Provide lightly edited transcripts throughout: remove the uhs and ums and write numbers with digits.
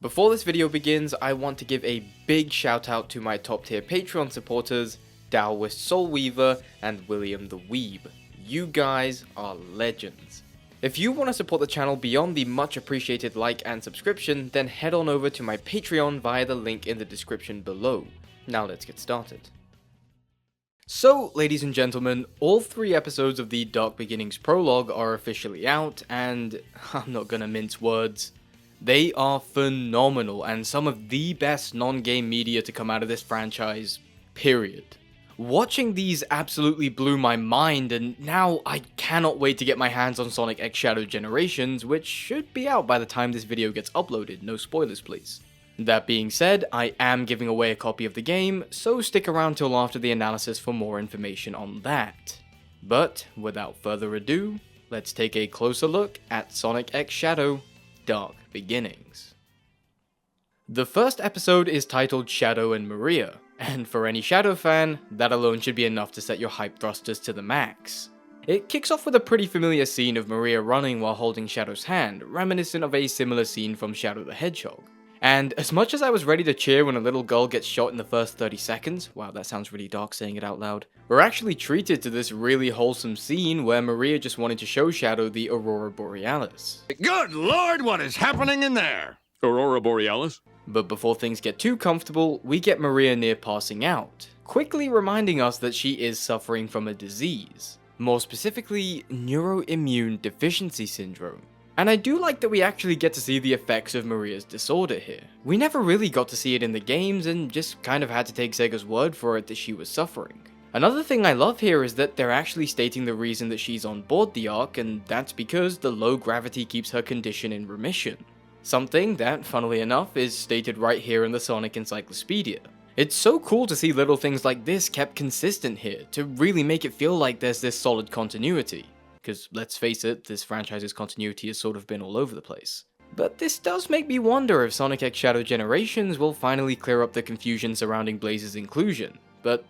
Before this video begins, I want to give a big shout out to my top tier Patreon supporters, Daoist Soulweaver and William the Weeb. You guys are legends. If you want to support the channel beyond the much appreciated like and subscription, then head on over to my Patreon via the link in the description below. Now let's get started. So, ladies and gentlemen, all 3 episodes of the Dark Beginnings prologue are officially out, and I'm not gonna mince words. They are phenomenal and some of the best non-game media to come out of this franchise, period. Watching these absolutely blew my mind, and now I cannot wait to get my hands on Sonic X Shadow Generations, which should be out by the time this video gets uploaded, no spoilers please. That being said, I am giving away a copy of the game, so stick around till after the analysis for more information on that. But, without further ado, let's take a closer look at Sonic X Shadow Dark Beginnings. The first episode is titled Shadow and Maria, and for any Shadow fan, that alone should be enough to set your hype thrusters to the max. It kicks off with a pretty familiar scene of Maria running while holding Shadow's hand, reminiscent of a similar scene from Shadow the Hedgehog. And as much as I was ready to cheer when a little girl gets shot in the first 30 seconds, wow that sounds really dark saying it out loud, we're actually treated to this really wholesome scene where Maria just wanted to show Shadow the Aurora Borealis. Good lord, what is happening in there? Aurora Borealis? But before things get too comfortable, we get Maria near passing out, quickly reminding us that she is suffering from a disease. More specifically, neuroimmune deficiency syndrome. And I do like that we actually get to see the effects of Maria's disorder here. We never really got to see it in the games and just kind of had to take Sega's word for it that she was suffering. Another thing I love here is that they're actually stating the reason that she's on board the Ark, and that's because the low gravity keeps her condition in remission. Something that, funnily enough, is stated right here in the Sonic Encyclopedia. It's so cool to see little things like this kept consistent here, to really make it feel like there's this solid continuity. Because let's face it, this franchise's continuity has sort of been all over the place. But this does make me wonder if Sonic X Shadow Generations will finally clear up the confusion surrounding Blaze's inclusion, but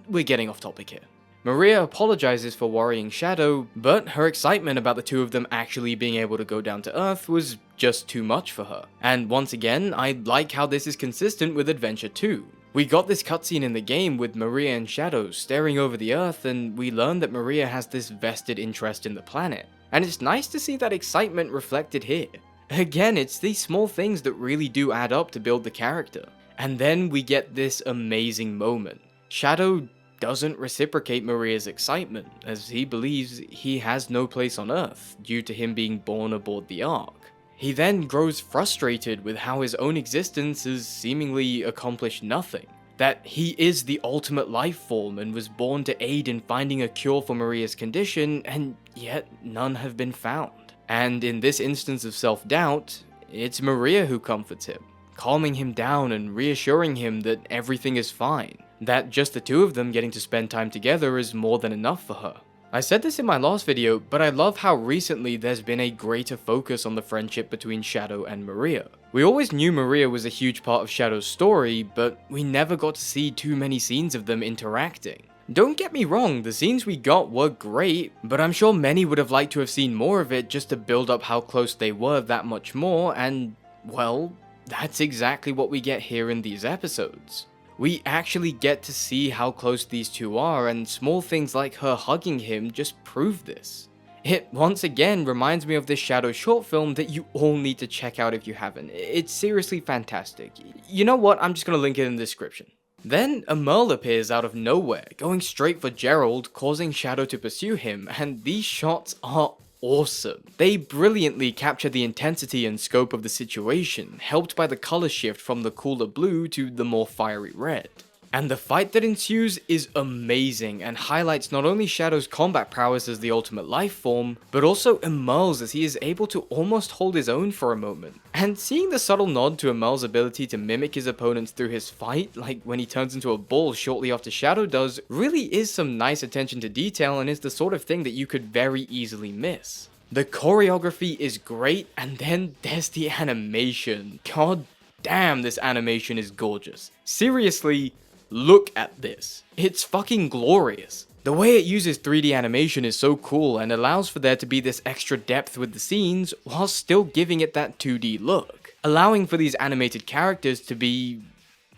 we're getting off topic here. Maria apologizes for worrying Shadow, but her excitement about the two of them actually being able to go down to Earth was just too much for her. And once again, I like how this is consistent with Adventure 2. We got this cutscene in the game with Maria and Shadow staring over the Earth, and we learn that Maria has this vested interest in the planet. And it's nice to see that excitement reflected here. Again, it's these small things that really do add up to build the character. And then we get this amazing moment. Shadow doesn't reciprocate Maria's excitement, as he believes he has no place on Earth due to him being born aboard the Ark. He then grows frustrated with how his own existence has seemingly accomplished nothing. That he is the ultimate life form and was born to aid in finding a cure for Maria's condition, and yet none have been found. And in this instance of self-doubt, it's Maria who comforts him, calming him down and reassuring him that everything is fine. That just the two of them getting to spend time together is more than enough for her. I said this in my last video, but I love how recently there's been a greater focus on the friendship between Shadow and Maria. We always knew Maria was a huge part of Shadow's story, but we never got to see too many scenes of them interacting. Don't get me wrong, the scenes we got were great, but I'm sure many would have liked to have seen more of it just to build up how close they were that much more, and, well, that's exactly what we get here in these episodes. We actually get to see how close these two are, and small things like her hugging him just prove this. It once again reminds me of this Shadow short film that you all need to check out if you haven't. It's seriously fantastic. You know what, I'm just gonna link it in the description. Then a Merle appears out of nowhere, going straight for Gerald, causing Shadow to pursue him, and these shots are awesome. They brilliantly capture the intensity and scope of the situation, helped by the color shift from the cooler blue to the more fiery red. And the fight that ensues is amazing and highlights not only Shadow's combat prowess as the ultimate life form, but also Emerl's as he is able to almost hold his own for a moment. And seeing the subtle nod to Emerl's ability to mimic his opponents through his fight, like when he turns into a bull shortly after Shadow does, really is some nice attention to detail and is the sort of thing that you could very easily miss. The choreography is great, and then there's the animation. God damn, this animation is gorgeous. Seriously, look at this. It's fucking glorious. The way it uses 3D animation is so cool and allows for there to be this extra depth with the scenes while still giving it that 2D look. allowing for these animated characters to be,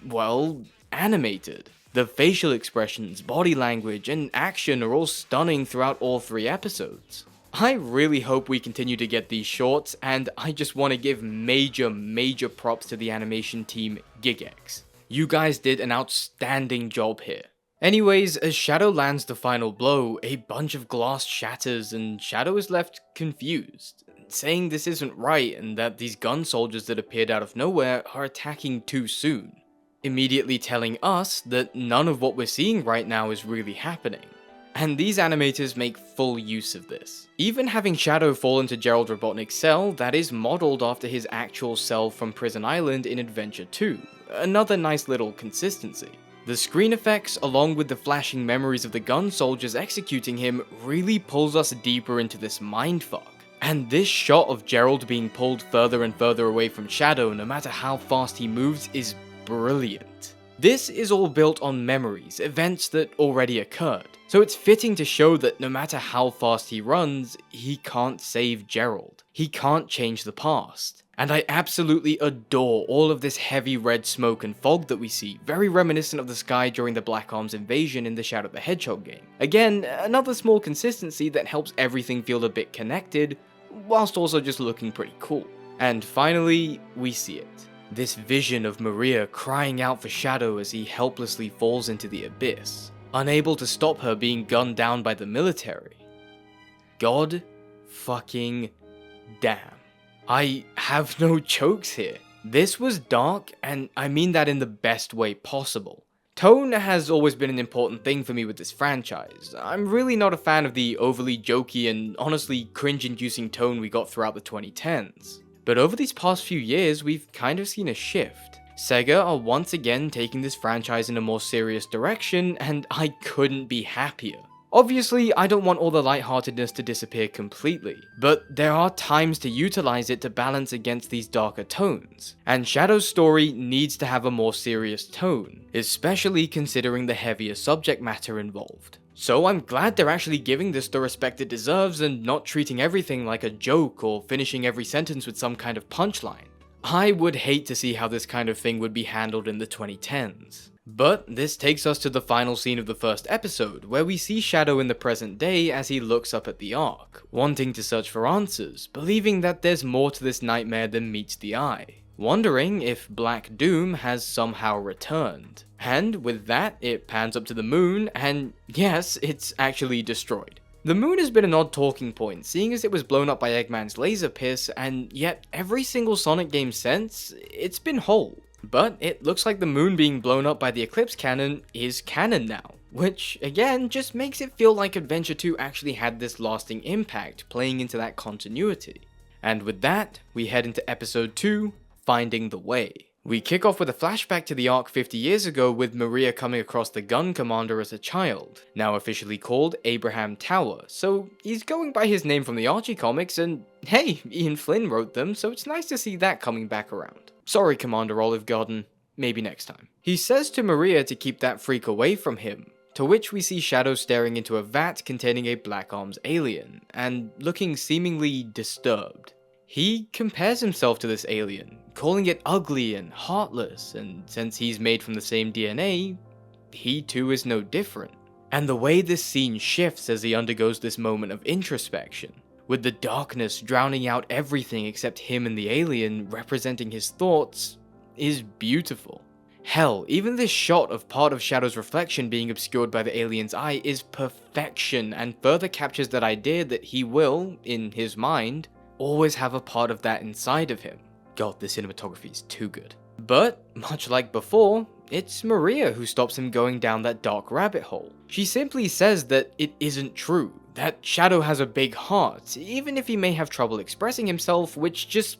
well, animated. The facial expressions, body language, and action are all stunning throughout all 3 episodes. I really hope we continue to get these shorts, and I just want to give major props to the animation team GigX. You guys did an outstanding job here. Anyways, as Shadow lands the final blow, a bunch of glass shatters and Shadow is left confused, saying this isn't right and that these gun soldiers that appeared out of nowhere are attacking too soon, immediately telling us that none of what we're seeing right now is really happening. And these animators make full use of this, even having Shadow fall into Gerald Robotnik's cell that is modeled after his actual cell from Prison Island in Adventure 2, another nice little consistency. The screen effects, along with the flashing memories of the gun soldiers executing him, really pulls us deeper into this mindfuck. And this shot of Gerald being pulled further and further away from Shadow no matter how fast he moves is brilliant. This is all built on memories, events that already occurred, so it's fitting to show that no matter how fast he runs, he can't save Gerald. He can't change the past. And I absolutely adore all of this heavy red smoke and fog that we see, very reminiscent of the sky during the Black Arms invasion in the Shadow the Hedgehog game. Again, another small consistency that helps everything feel a bit connected, whilst also just looking pretty cool. And finally, we see it. This vision of Maria crying out for Shadow as he helplessly falls into the abyss, unable to stop her being gunned down by the military. God fucking damn. I have no jokes here. This was dark, and I mean that in the best way possible. Tone has always been an important thing for me with this franchise. I'm really not a fan of the overly jokey and honestly cringe-inducing tone we got throughout the 2010s. But over these past few years, we've kind of seen a shift. Sega are once again taking this franchise in a more serious direction, and I couldn't be happier. Obviously, I don't want all the lightheartedness to disappear completely, but there are times to utilize it to balance against these darker tones, and Shadow's story needs to have a more serious tone, especially considering the heavier subject matter involved. So I'm glad they're actually giving this the respect it deserves and not treating everything like a joke or finishing every sentence with some kind of punchline. I would hate to see how this kind of thing would be handled in the 2010s. But this takes us to the final scene of the first episode, where we see Shadow in the present day as he looks up at the Ark, wanting to search for answers, believing that there's more to this nightmare than meets the eye, wondering if Black Doom has somehow returned. And with that, it pans up to the moon, and yes, it's actually destroyed. The moon has been an odd talking point, seeing as it was blown up by Eggman's laser piss, and yet every single Sonic game since, it's been whole. But it looks like the moon being blown up by the Eclipse Cannon is canon now, which again just makes it feel like Adventure 2 actually had this lasting impact, playing into that continuity. And with that, we head into episode 2, Finding the Way. We kick off with a flashback to the Ark 50 years ago with Maria coming across the gun commander as a child, now officially called Abraham Tower, so he's going by his name from the Archie comics, and hey, Ian Flynn wrote them, so it's nice to see that coming back around. Sorry, Commander Olive Garden, maybe next time. He says to Maria to keep that freak away from him, to which we see Shadow staring into a vat containing a Black Arms alien, and looking seemingly disturbed. He compares himself to this alien, calling it ugly and heartless, and since he's made from the same DNA, he too is no different. And the way this scene shifts as he undergoes this moment of introspection, with the darkness drowning out everything except him and the alien representing his thoughts, is beautiful. Hell, even this shot of part of Shadow's reflection being obscured by the alien's eye is perfection and further captures that idea that he will, in his mind, always have a part of that inside of him. God, the cinematography is too good. But, much like before, it's Maria who stops him going down that dark rabbit hole. She simply says that it isn't true, that Shadow has a big heart, even if he may have trouble expressing himself, which just...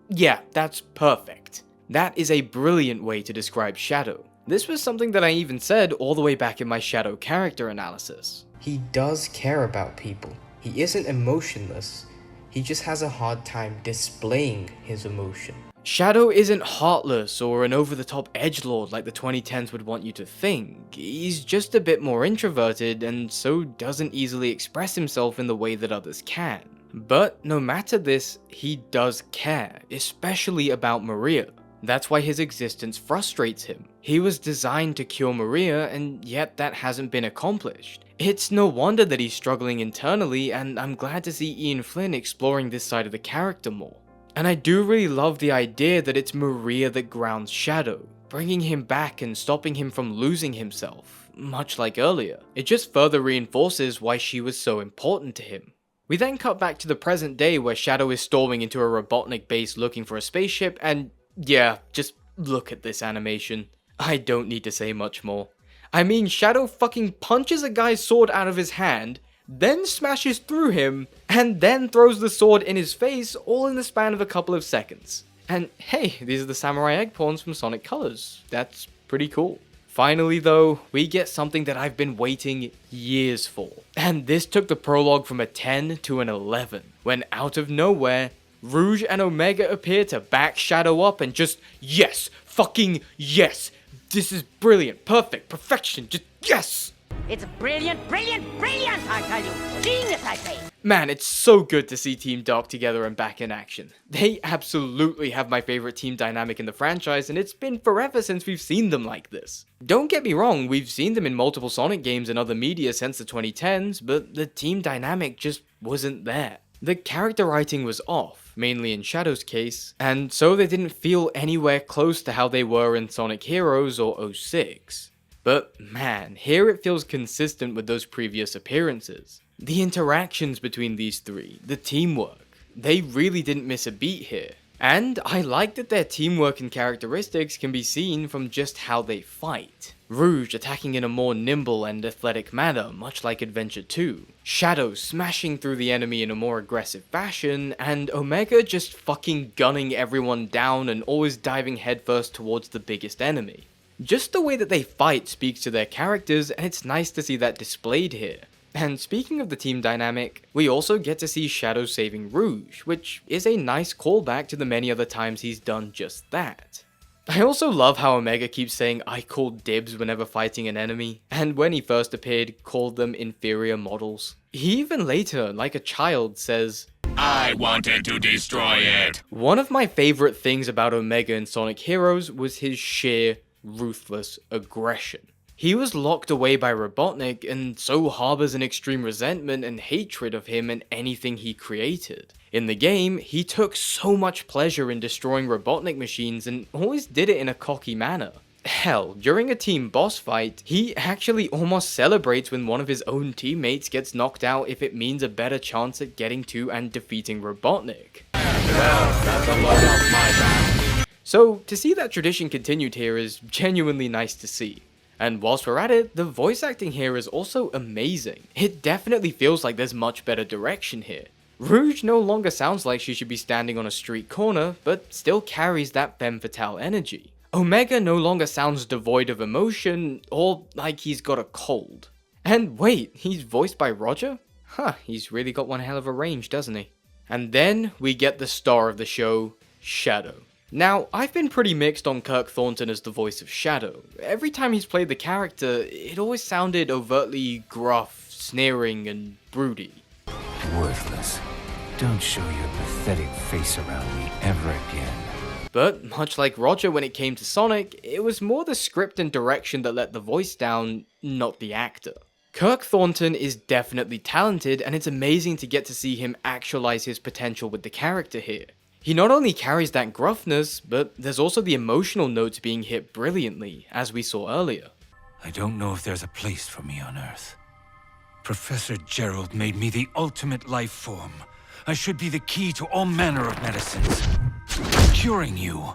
yeah, that's perfect. That is a brilliant way to describe Shadow. This was something that I even said all the way back in my Shadow character analysis. He does care about people. He isn't emotionless. He just has a hard time displaying his emotion. Shadow isn't heartless or an over-the-top edgelord like the 2010s would want you to think. He's just a bit more introverted and so doesn't easily express himself in the way that others can. But no matter this, he does care, especially about Maria. That's why his existence frustrates him. He was designed to cure Maria, and yet that hasn't been accomplished. It's no wonder that he's struggling internally, and I'm glad to see Ian Flynn exploring this side of the character more. And I do really love the idea that it's Maria that grounds Shadow, bringing him back and stopping him from losing himself, much like earlier. It just further reinforces why she was so important to him. We then cut back to the present day where Shadow is storming into a Robotnik base looking for a spaceship, and yeah, just look at this animation. I don't need to say much more. I mean, Shadow fucking punches a guy's sword out of his hand, then smashes through him, and then throws the sword in his face, all in the span of a couple of seconds. And hey, these are the samurai egg pawns from Sonic Colors. That's pretty cool. Finally though, we get something that I've been waiting years for. And this took the prologue from a 10 to an 11, when out of nowhere, Rouge and Omega appear to back Shadow up and just, yes, fucking yes. This is brilliant, perfect, perfection, just yes! It's brilliant, brilliant, brilliant, I tell you. Genius, I say. Man, it's so good to see Team Dark together and back in action. They absolutely have my favorite team dynamic in the franchise, and it's been forever since we've seen them like this. Don't get me wrong, we've seen them in multiple Sonic games and other media since the 2010s, but the team dynamic just wasn't there. The character writing was off, mainly in Shadow's case, and so they didn't feel anywhere close to how they were in Sonic Heroes or 06. But man, here it feels consistent with those previous appearances. The interactions between these three, the teamwork, they really didn't miss a beat here. And I like that their teamwork and characteristics can be seen from just how they fight. Rouge attacking in a more nimble and athletic manner, much like Adventure 2. Shadow smashing through the enemy in a more aggressive fashion, and Omega just fucking gunning everyone down and always diving headfirst towards the biggest enemy. Just the way that they fight speaks to their characters, and it's nice to see that displayed here. And speaking of the team dynamic, we also get to see Shadow saving Rouge, which is a nice callback to the many other times he's done just that. I also love how Omega keeps saying I called dibs whenever fighting an enemy, and when he first appeared, called them inferior models. He even later, like a child, says, I wanted to destroy it. One of my favorite things about Omega in Sonic Heroes was his sheer, ruthless aggression. He was locked away by Robotnik and so harbors an extreme resentment and hatred of him and anything he created. In the game, he took so much pleasure in destroying Robotnik machines and always did it in a cocky manner. Hell, during a team boss fight, he actually almost celebrates when one of his own teammates gets knocked out if it means a better chance at getting to and defeating Robotnik. So, to see that tradition continued here is genuinely nice to see. And whilst we're at it, the voice acting here is also amazing. It definitely feels like there's much better direction here. Rouge no longer sounds like she should be standing on a street corner, but still carries that femme fatale energy. Omega no longer sounds devoid of emotion, or like he's got a cold. And wait, he's voiced by Roger? Huh, he's really got one hell of a range, doesn't he? And then we get the star of the show, Shadow. Now, I've been pretty mixed on Kirk Thornton as the voice of Shadow. Every time he's played the character, it always sounded overtly gruff, sneering, and broody. Worthless. Don't show your pathetic face around me ever again. But, much like Roger when it came to Sonic, it was more the script and direction that let the voice down, not the actor. Kirk Thornton is definitely talented, and it's amazing to get to see him actualize his potential with the character here. He not only carries that gruffness, but there's also the emotional notes being hit brilliantly, as we saw earlier. I don't know if there's a place for me on Earth. Professor Gerald made me the ultimate life form. I should be the key to all manner of medicines. Curing you.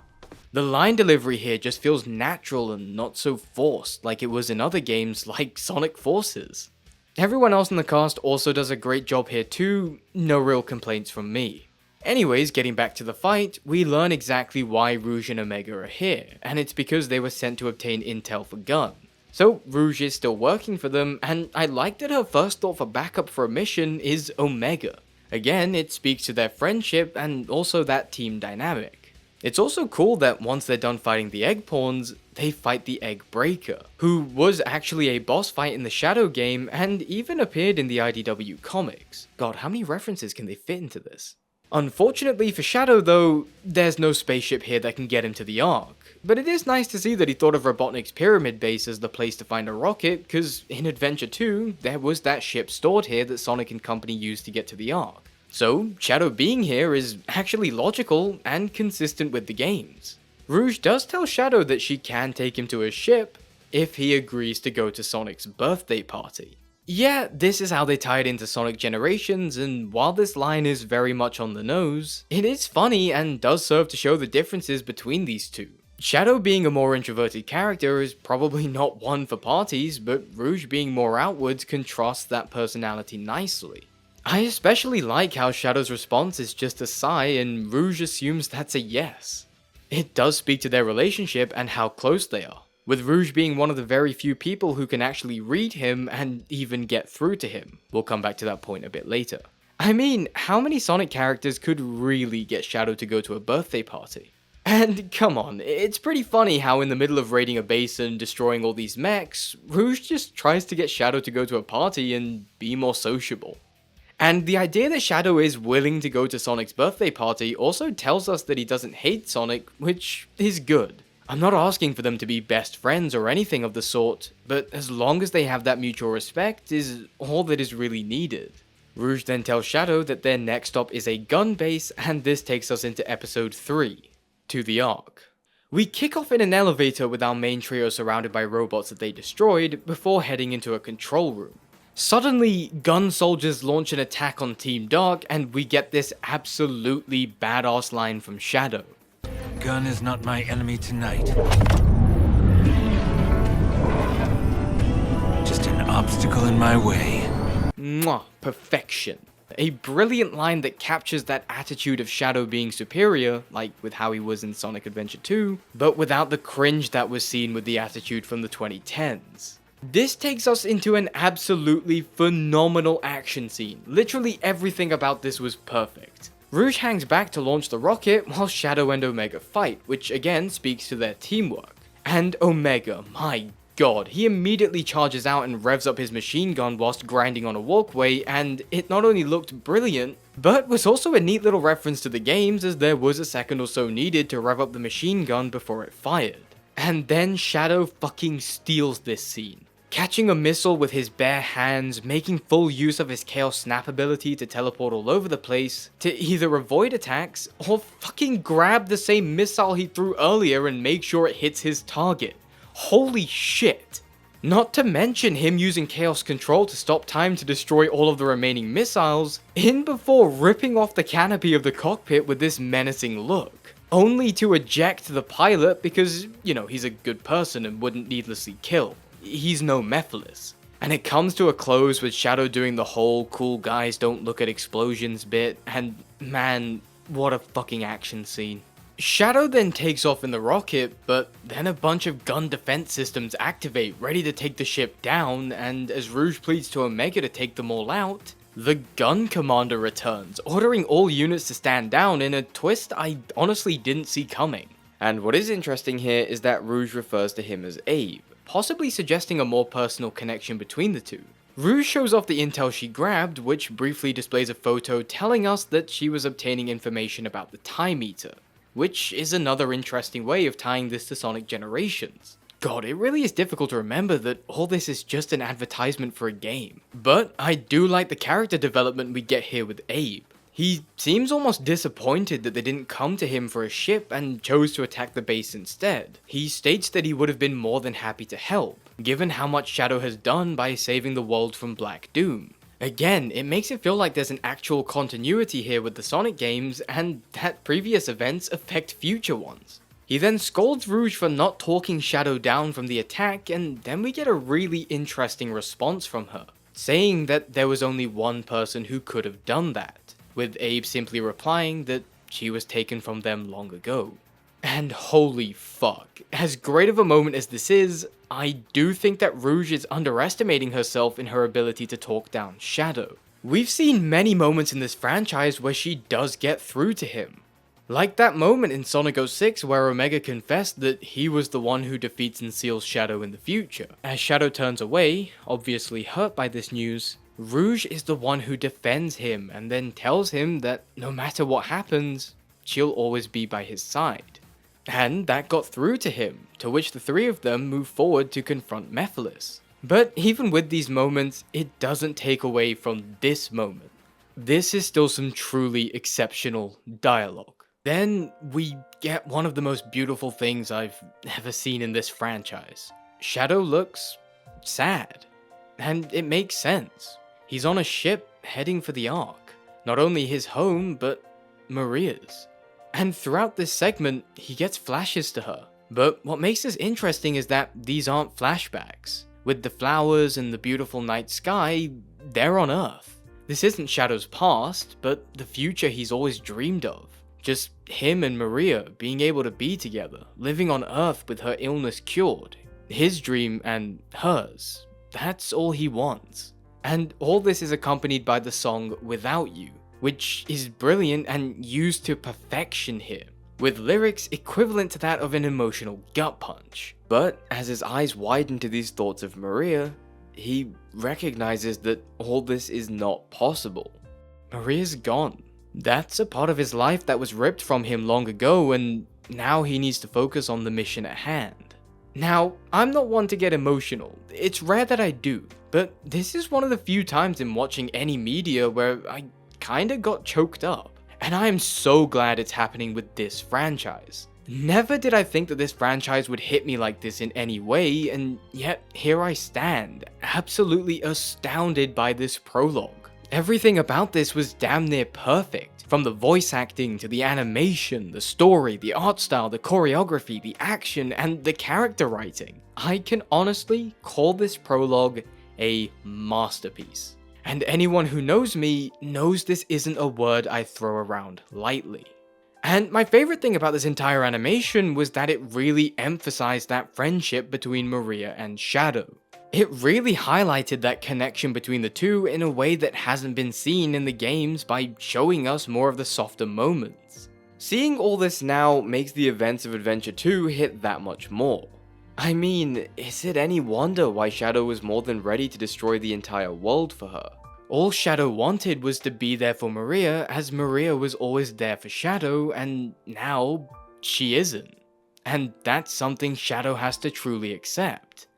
The line delivery here just feels natural and not so forced like it was in other games like Sonic Forces. Everyone else in the cast also does a great job here too, no real complaints from me. Anyways, getting back to the fight, we learn exactly why Rouge and Omega are here, and it's because they were sent to obtain intel for Gun. So Rouge is still working for them, and I like that her first thought for backup for a mission is Omega. Again, it speaks to their friendship and also that team dynamic. It's also cool that once they're done fighting the Egg Pawns, they fight the Egg Breaker, who was actually a boss fight in the Shadow game and even appeared in the IDW comics. God, how many references can they fit into this? Unfortunately for Shadow though, there's no spaceship here that can get him to the Ark. But it is nice to see that he thought of Robotnik's Pyramid Base as the place to find a rocket, cause in Adventure 2, there was that ship stored here that Sonic and company used to get to the Ark. So, Shadow being here is actually logical and consistent with the games. Rouge does tell Shadow that she can take him to her ship, if he agrees to go to Sonic's birthday party. Yeah, this is how they tie it into Sonic Generations, and while this line is very much on the nose, it is funny and does serve to show the differences between these two. Shadow being a more introverted character is probably not one for parties, but Rouge being more outwards contrasts that personality nicely. I especially like how Shadow's response is just a sigh and Rouge assumes that's a yes. It does speak to their relationship and how close they are, with Rouge being one of the very few people who can actually read him and even get through to him. We'll come back to that point a bit later. I mean, how many Sonic characters could really get Shadow to go to a birthday party? And come on, it's pretty funny how in the middle of raiding a base and destroying all these mechs, Rouge just tries to get Shadow to go to a party and be more sociable. And the idea that Shadow is willing to go to Sonic's birthday party also tells us that he doesn't hate Sonic, which is good. I'm not asking for them to be best friends or anything of the sort, but as long as they have that mutual respect is all that is really needed. Rouge then tells Shadow that their next stop is a gun base, and this takes us into episode 3, to the Ark. We kick off in an elevator with our main trio surrounded by robots that they destroyed, before heading into a control room. Suddenly, gun soldiers launch an attack on Team Dark, and we get this absolutely badass line from Shadow. Gun is not my enemy tonight. Just an obstacle in my way. Mwah, perfection. A brilliant line that captures that attitude of Shadow being superior, like with how he was in Sonic Adventure 2, but without the cringe that was seen with the attitude from the 2010s. This takes us into an absolutely phenomenal action scene. Literally everything about this was perfect. Rouge hangs back to launch the rocket while Shadow and Omega fight, which again speaks to their teamwork. And Omega, my god, he immediately charges out and revs up his machine gun whilst grinding on a walkway, and it not only looked brilliant, but was also a neat little reference to the games, as there was a second or so needed to rev up the machine gun before it fired. And then Shadow fucking steals this scene. Catching a missile with his bare hands, making full use of his Chaos Snap ability to teleport all over the place, to either avoid attacks, or fucking grab the same missile he threw earlier and make sure it hits his target. Holy shit! Not to mention him using Chaos Control to stop time to destroy all of the remaining missiles, in before ripping off the canopy of the cockpit with this menacing look. Only to eject the pilot because, you know, he's a good person and wouldn't needlessly kill. He's no Mephiles. And it comes to a close with Shadow doing the whole cool guys don't look at explosions bit, and man, what a fucking action scene. Shadow then takes off in the rocket, but then a bunch of gun defense systems activate, ready to take the ship down, and as Rouge pleads to Omega to take them all out, the gun commander returns, ordering all units to stand down in a twist I honestly didn't see coming. And what is interesting here is that Rouge refers to him as Abe, possibly suggesting a more personal connection between the two. Rouge shows off the intel she grabbed, which briefly displays a photo telling us that she was obtaining information about the Time Eater, which is another interesting way of tying this to Sonic Generations. God, it really is difficult to remember that all this is just an advertisement for a game. But I do like the character development we get here with Abe. He seems almost disappointed that they didn't come to him for a ship and chose to attack the base instead. He states that he would have been more than happy to help, given how much Shadow has done by saving the world from Black Doom. Again, it makes it feel like there's an actual continuity here with the Sonic games, and that previous events affect future ones. He then scolds Rouge for not talking Shadow down from the attack, and then we get a really interesting response from her, saying that there was only one person who could have done that, with Abe simply replying that she was taken from them long ago. And holy fuck, as great of a moment as this is, I do think that Rouge is underestimating herself in her ability to talk down Shadow. We've seen many moments in this franchise where she does get through to him. Like that moment in Sonic 06 where Omega confessed that he was the one who defeats and seals Shadow in the future. As Shadow turns away, obviously hurt by this news, Rouge is the one who defends him and then tells him that no matter what happens, she'll always be by his side. And that got through to him, to which the three of them move forward to confront Mephiles. But even with these moments, it doesn't take away from this moment. This is still some truly exceptional dialogue. Then we get one of the most beautiful things I've ever seen in this franchise. Shadow looks sad. And it makes sense. He's on a ship heading for the Ark. Not only his home, but Maria's. And throughout this segment, he gets flashes to her. But what makes this interesting is that these aren't flashbacks. With the flowers and the beautiful night sky, they're on Earth. This isn't Shadow's past, but the future he's always dreamed of. Just him and Maria being able to be together, living on Earth with her illness cured. His dream and hers. That's all he wants. And all this is accompanied by the song Without You, which is brilliant and used to perfection here, with lyrics equivalent to that of an emotional gut punch. But as his eyes widen to these thoughts of Maria, he recognizes that all this is not possible. Maria's gone. That's a part of his life that was ripped from him long ago, and now he needs to focus on the mission at hand. Now, I'm not one to get emotional. It's rare that I do, but this is one of the few times in watching any media where I kinda got choked up. And I am so glad it's happening with this franchise. Never did I think that this franchise would hit me like this in any way, and yet here I stand, absolutely astounded by this prologue. Everything about this was damn near perfect, from the voice acting to the animation, the story, the art style, the choreography, the action, and the character writing. I can honestly call this prologue a masterpiece. And anyone who knows me knows this isn't a word I throw around lightly. And my favorite thing about this entire animation was that it really emphasized that friendship between Maria and Shadow. It really highlighted that connection between the two in a way that hasn't been seen in the games by showing us more of the softer moments. Seeing all this now makes the events of Adventure 2 hit that much more. I mean, is it any wonder why Shadow was more than ready to destroy the entire world for her? All Shadow wanted was to be there for Maria, as Maria was always there for Shadow, and now she isn't. And that's something Shadow has to truly accept.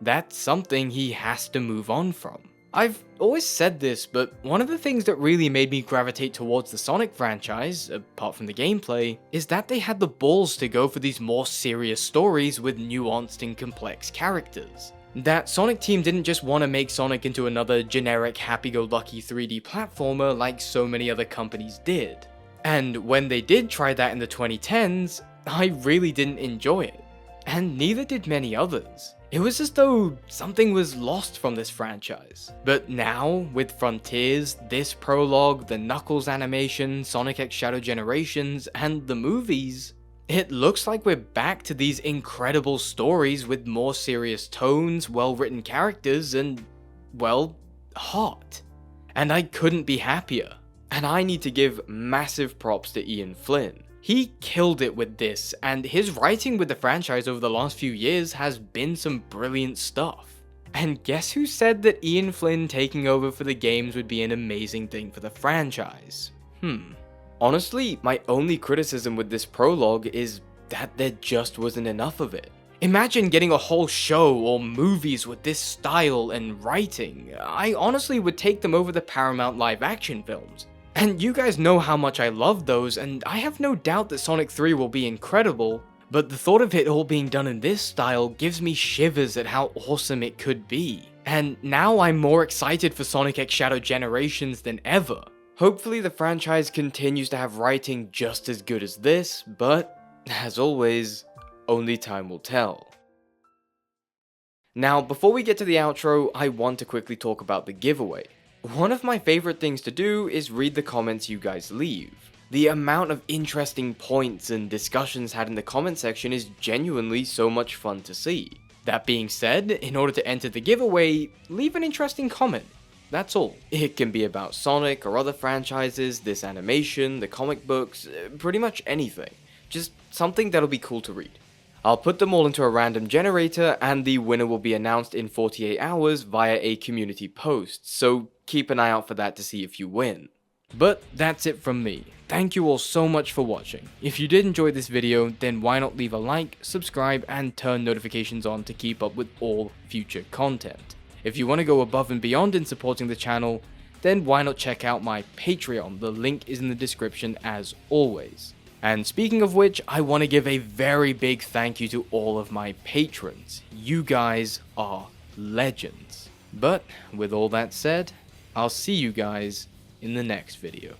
That's something he has to move on from. I've always said this, but one of the things that really made me gravitate towards the Sonic franchise, apart from the gameplay, is that they had the balls to go for these more serious stories with nuanced and complex characters. That Sonic team didn't just want to make Sonic into another generic happy-go-lucky 3D platformer like so many other companies did. And when they did try that in the 2010s, I really didn't enjoy it. And neither did many others. It was as though something was lost from this franchise. But now, with Frontiers, this prologue, the Knuckles animation, Sonic X Shadow Generations, and the movies, it looks like we're back to these incredible stories with more serious tones, well-written characters, and, well, hot. And I couldn't be happier. And I need to give massive props to Ian Flynn. He killed it with this, and his writing with the franchise over the last few years has been some brilliant stuff. And guess who said that Ian Flynn taking over for the games would be an amazing thing for the franchise? Honestly, my only criticism with this prologue is that there just wasn't enough of it. Imagine getting a whole show or movies with this style and writing. I honestly would take them over the Paramount live action films. And you guys know how much I love those, and I have no doubt that Sonic 3 will be incredible, but the thought of it all being done in this style gives me shivers at how awesome it could be. And now I'm more excited for Sonic X Shadow Generations than ever. Hopefully the franchise continues to have writing just as good as this, but, as always, only time will tell. Now, before we get to the outro, I want to quickly talk about the giveaway. One of my favorite things to do is read the comments you guys leave. The amount of interesting points and discussions had in the comment section is genuinely so much fun to see. That being said, in order to enter the giveaway, leave an interesting comment. That's all. It can be about Sonic or other franchises, this animation, the comic books, pretty much anything. Just something that'll be cool to read. I'll put them all into a random generator and the winner will be announced in 48 hours via a community post, so keep an eye out for that to see if you win. But that's it from me. Thank you all so much for watching. If you did enjoy this video, then why not leave a like, subscribe, and turn notifications on to keep up with all future content. If you want to go above and beyond in supporting the channel, then why not check out my Patreon, the link is in the description as always. And speaking of which, I want to give a very big thank you to all of my patrons. You guys are legends. But with all that said, I'll see you guys in the next video.